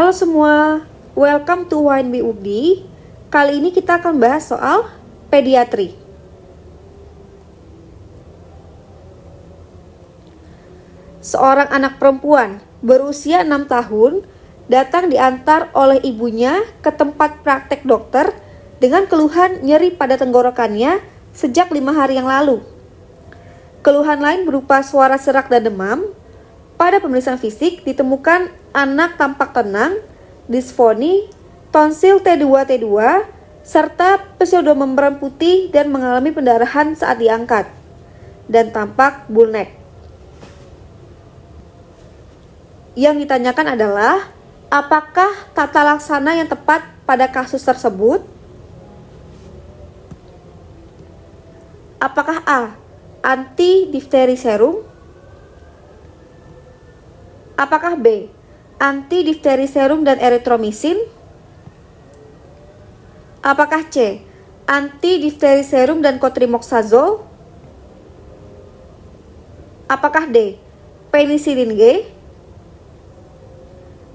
Halo semua, welcome to YNB UGDI. Kali ini kita akan bahas soal pediatri. Seorang anak perempuan berusia 6 tahun datang diantar oleh ibunya ke tempat praktek dokter dengan keluhan nyeri pada tenggorokannya sejak 5 hari yang lalu. Keluhan lain berupa suara serak dan demam. Pada pemeriksaan fisik ditemukan anak tampak tenang, disfoni, tonsil T2-T2, serta pseudomembran putih dan mengalami pendarahan saat diangkat, dan tampak bull neck. Yang ditanyakan adalah, apakah tata laksana yang tepat pada kasus tersebut? Apakah A. Anti-difteri serum? Apakah B. Anti-difteri serum dan eritromisin? Apakah C. Anti-difteri serum dan cotrimoxazole? Apakah D. Penisilin G?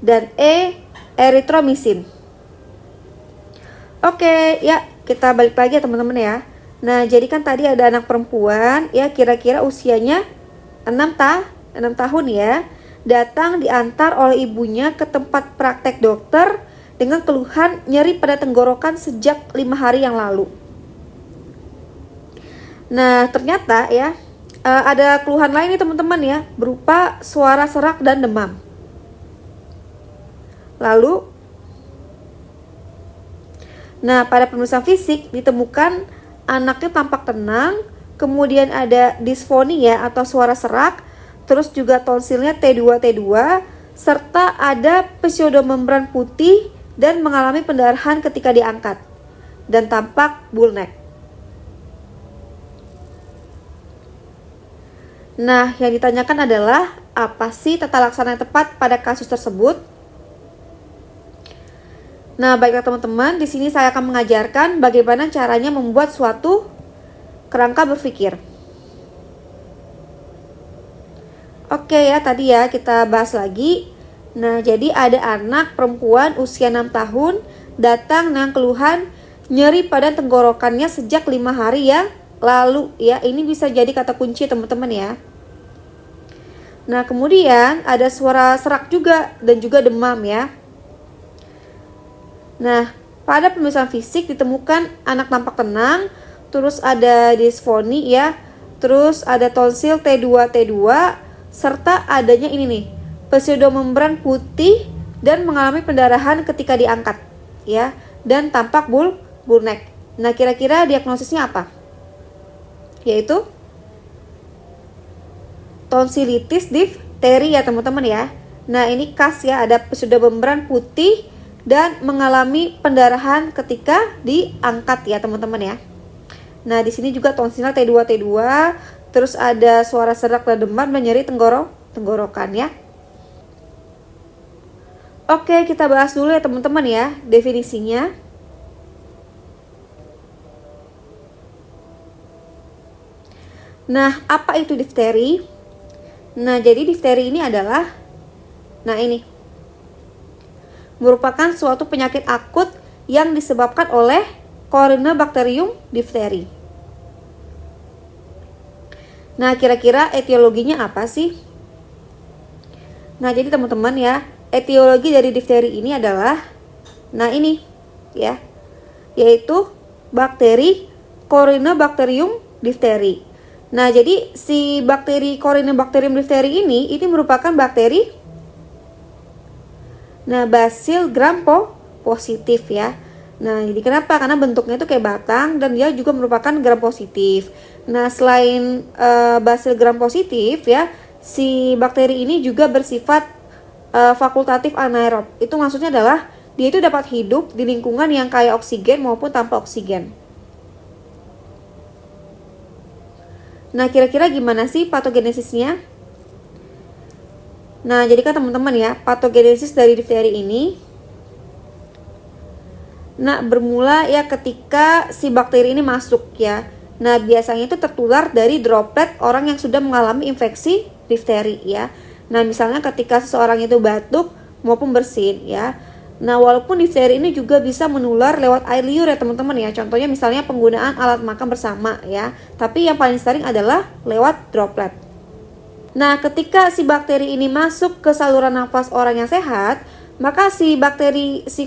Dan E. Eritromisin. Oke, ya kita balik lagi ya teman-teman ya. Nah, jadi kan tadi ada anak perempuan ya kira-kira usianya 6 tahun ya. Datang diantar oleh ibunya ke tempat praktek dokter dengan keluhan nyeri pada tenggorokan sejak 5 hari yang lalu. Nah, ternyata ya ada keluhan lain nih teman-teman ya, berupa suara serak dan demam. Lalu, nah pada pemeriksaan fisik ditemukan anaknya tampak tenang, kemudian ada disfoni ya atau suara serak, terus juga tonsilnya T2-T2, serta ada pseudomembran putih dan mengalami pendarahan ketika diangkat, dan tampak bull neck. Nah, yang ditanyakan adalah, apa sih tata laksana yang tepat pada kasus tersebut? Nah, baiklah teman-teman, di sini saya akan mengajarkan bagaimana caranya membuat suatu kerangka berpikir. Oke ya, tadi ya kita bahas lagi. Nah, jadi ada anak perempuan usia 6 tahun datang dengan keluhan nyeri pada tenggorokannya sejak 5 hari yang lalu ya. Ini bisa jadi kata kunci teman-teman ya. Nah, kemudian ada suara serak juga dan juga demam ya. Nah, pada pemeriksaan fisik ditemukan anak tampak tenang, terus ada disfoni ya, terus ada tonsil T2-T2, serta adanya ini nih, pseudomembran putih dan mengalami pendarahan ketika diangkat ya, dan tampak bull neck. Nah, kira-kira diagnosisnya apa? Yaitu tonsilitis difteri ya teman-teman ya. Nah, ini khas ya, ada pseudomembran putih dan mengalami pendarahan ketika diangkat ya teman-teman ya. Nah, di sini juga tonsilnya T2-T2, terus ada suara serak dan demam dan nyeri tenggorokan ya. Oke, kita bahas dulu ya teman-teman ya definisinya. Nah, apa itu difteri? Nah, jadi difteri ini adalah, nah ini, merupakan suatu penyakit akut yang disebabkan oleh Corynebacterium diphtheri. Nah, kira-kira etiologinya apa sih? Nah, jadi teman-teman ya, etiologi dari difteri ini adalah, nah ini ya, yaitu bakteri Corynebacterium diphtheri. Nah, jadi si bakteri Corynebacterium diphtheri ini merupakan bakteri, nah, Bacil gram positif ya. Nah, jadi kenapa? Karena bentuknya itu kayak batang dan dia juga merupakan gram positif. Nah, selain Bacil gram positif ya, si bakteri ini juga bersifat fakultatif anaerob. Itu maksudnya adalah dia itu dapat hidup di lingkungan yang kaya oksigen maupun tanpa oksigen. Nah, kira-kira gimana sih patogenesisnya? Nah, jadi kan teman-teman ya, patogenesis dari difteri ini, nah, bermula ya ketika si bakteri ini masuk ya. Nah, biasanya itu tertular dari droplet orang yang sudah mengalami infeksi difteri ya. Nah, misalnya ketika seseorang itu batuk, maupun bersin ya. Nah, walaupun difteri ini juga bisa menular lewat air liur ya teman-teman ya. Contohnya misalnya penggunaan alat makan bersama ya. Tapi yang paling sering adalah lewat droplet. Nah, ketika si bakteri ini masuk ke saluran nafas orang yang sehat, maka si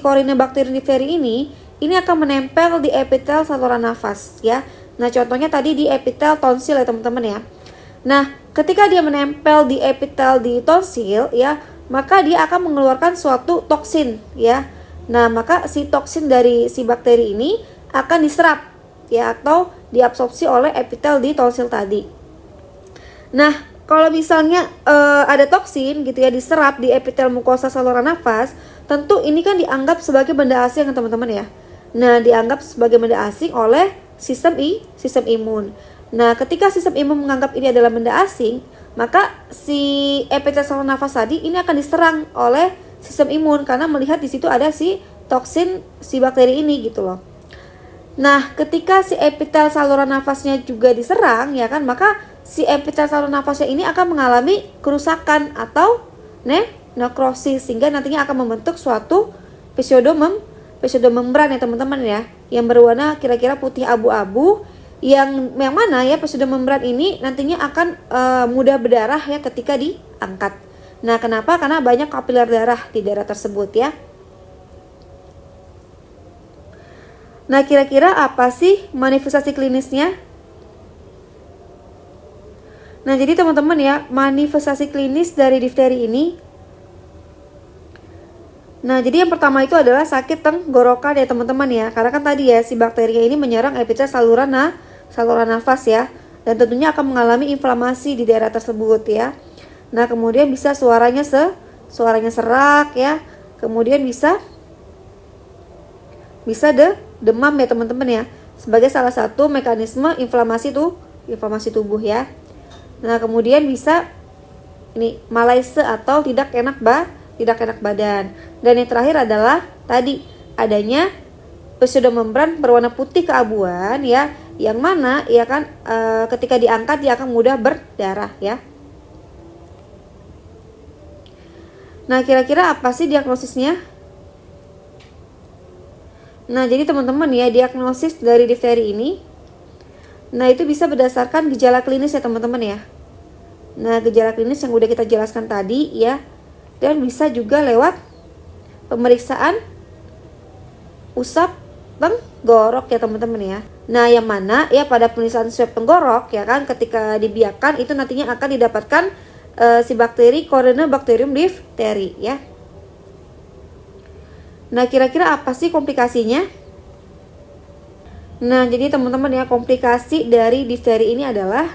Corynebacterium diphtheriae ini akan menempel di epitel saluran nafas ya. Nah, contohnya tadi di epitel tonsil ya teman-teman ya. Nah, ketika dia menempel di epitel di tonsil ya, maka dia akan mengeluarkan suatu toksin ya. Nah, maka si toksin dari si bakteri ini akan diserap ya atau diabsorpsi oleh epitel di tonsil tadi. Nah, kalau misalnya ada toksin gitu ya diserap di epitel mukosa saluran nafas, tentu ini kan dianggap sebagai benda asing ya teman-teman ya. Nah, dianggap sebagai benda asing oleh sistem imun. Nah, ketika sistem imun menganggap ini adalah benda asing, maka si epitel saluran nafas tadi ini akan diserang oleh sistem imun karena melihat di situ ada si toksin si bakteri ini gitu loh. Nah, ketika si epitel saluran nafasnya juga diserang ya kan, maka si epitel saluran nafasnya ini akan mengalami kerusakan atau nekrosis sehingga nantinya akan membentuk suatu pseudomembran ya teman-teman ya, yang berwarna kira-kira putih abu-abu yang mana ya pseudomembran ini nantinya akan mudah berdarah ya ketika diangkat. Nah, kenapa? Karena banyak kapiler darah di daerah tersebut ya. Nah, kira-kira apa sih manifestasi klinisnya? Nah, jadi teman-teman ya, manifestasi klinis dari difteri ini. Nah, jadi yang pertama itu adalah sakit tenggorokan ya teman-teman ya. Karena kan tadi ya si bakteri ini menyerang epitel saluran nafas ya. Dan tentunya akan mengalami inflamasi di daerah tersebut ya. Nah, kemudian bisa suaranya serak ya. Kemudian bisa demam ya teman-teman ya. Sebagai salah satu mekanisme inflamasi tubuh ya. Nah, kemudian bisa ini malaise atau tidak enak badan. Dan yang terakhir adalah tadi adanya pseudomembran berwarna putih keabuan ya, yang mana ya kan ketika diangkat dia akan mudah berdarah ya. Nah, kira-kira apa sih diagnosisnya? Nah, jadi teman-teman ya, diagnosis dari difteri ini, nah itu bisa berdasarkan gejala klinis ya teman-teman ya. Nah, gejala klinis yang udah kita jelaskan tadi ya, dan bisa juga lewat pemeriksaan usap tenggorok ya teman-teman ya. Nah, yang mana ya pada pemeriksaan swab tenggorok ya kan, ketika dibiarkan itu nantinya akan didapatkan si bakteri Corynebacterium diphtheriae ya. Nah, kira-kira apa sih komplikasinya? Nah, jadi teman-teman ya, komplikasi dari difteri ini adalah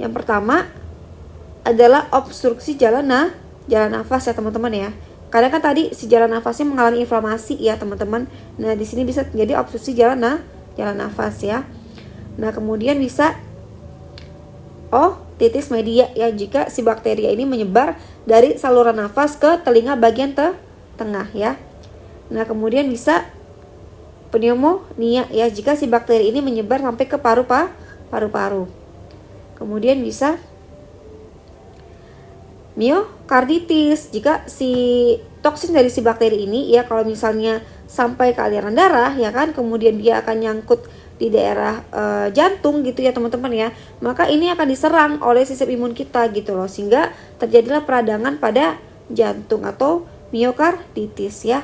yang pertama adalah obstruksi jalan nafas ya teman-teman ya. Karena kan tadi si jalan nafasnya mengalami inflamasi ya teman-teman. Nah, di sini bisa jadi obstruksi jalan nafas ya. Nah, kemudian bisa otitis media ya, jika si bakteri ini menyebar dari saluran nafas ke telinga bagian tengah ya. Nah, kemudian bisa pneumonia ya, jika si bakteri ini menyebar sampai ke paru-paru. Kemudian bisa miokarditis jika si toksin dari si bakteri ini ya kalau misalnya sampai ke aliran darah ya kan, kemudian dia akan nyangkut di daerah jantung gitu ya teman-teman ya, maka ini akan diserang oleh sistem imun kita gitu loh, sehingga terjadilah peradangan pada jantung atau miokarditis ya.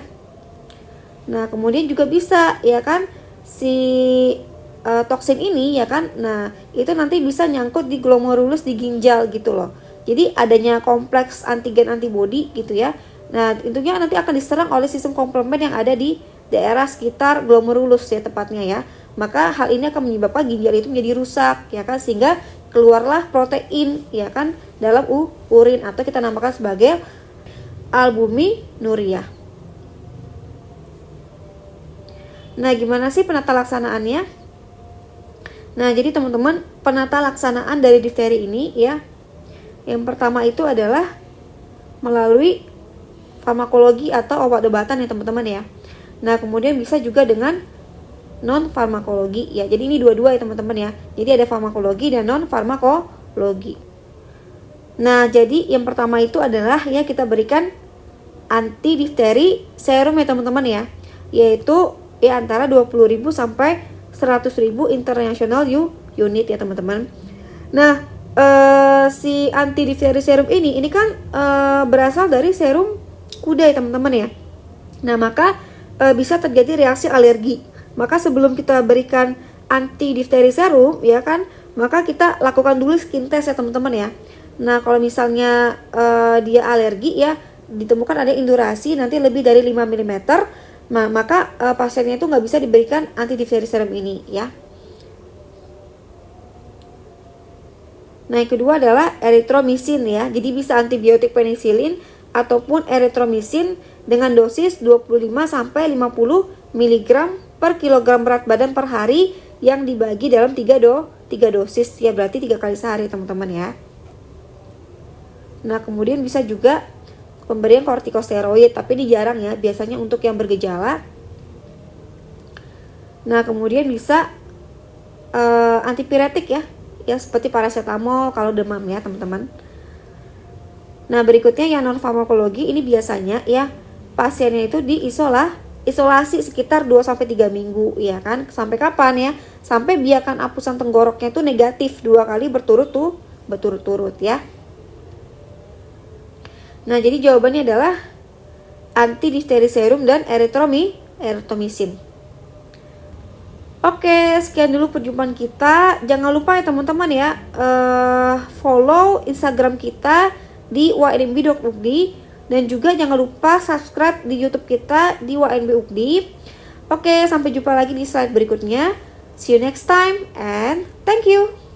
Nah, kemudian juga bisa ya kan si toksin ini ya kan, nah itu nanti bisa nyangkut di glomerulus di ginjal gitu loh. Jadi adanya kompleks antigen antibodi gitu ya. Nah, tentunya nanti akan diserang oleh sistem komplement yang ada di daerah sekitar glomerulus ya tepatnya ya. Maka hal ini akan menyebabkan ginjal itu menjadi rusak ya kan, sehingga keluarlah protein ya kan dalam urin atau kita namakan sebagai albuminuria. Nah, gimana sih penata laksanaannya? Nah, jadi teman-teman, penata laksanaan dari difteri ini ya, yang pertama itu adalah melalui farmakologi atau obat-obatan ya teman-teman ya. Nah, kemudian bisa juga dengan non farmakologi ya. Jadi ini dua-dua ya teman-teman ya. Jadi ada farmakologi dan non farmakologi. Nah, jadi yang pertama itu adalah ya kita berikan anti difteri serum ya teman-teman ya. Yaitu ya antara 20.000 sampai 100.000 international unit ya teman-teman. Nah, si anti difteri serum ini kan berasal dari serum kuda ya teman-teman ya. Nah, maka bisa terjadi reaksi alergi. Maka sebelum kita berikan anti difteri serum ya kan, maka kita lakukan dulu skin test ya teman-teman ya. Nah, kalau misalnya dia alergi ya, ditemukan ada indurasi nanti lebih dari 5 mm, maka pasiennya itu nggak bisa diberikan anti difteri serum ini ya. Nah, yang kedua adalah erythromycin ya. Jadi bisa antibiotik penisilin ataupun erythromycin dengan dosis 25 sampai 50 mg per kilogram berat badan per hari yang dibagi dalam 3 dosis ya, berarti 3 kali sehari teman-teman ya. Nah, kemudian bisa juga pemberian kortikosteroid, tapi ini jarang ya, biasanya untuk yang bergejala. Nah, kemudian bisa antipiretik ya seperti paracetamol kalau demam ya teman-teman. Nah, berikutnya yang non farmakologi ini biasanya ya pasiennya itu isolasi sekitar 2-3 minggu ya kan. Sampai kapan ya? Sampai biarkan apusan tenggoroknya itu negatif 2 kali berturut-turut ya. Nah, jadi jawabannya adalah anti difteri serum dan erythromycin. Oke, sekian dulu perjumpaan kita. Jangan lupa ya teman-teman ya, follow Instagram kita di wnb.ugd, dan juga jangan lupa subscribe di YouTube kita di wnb.ugd. Oke, sampai jumpa lagi di slide berikutnya. See you next time and thank you.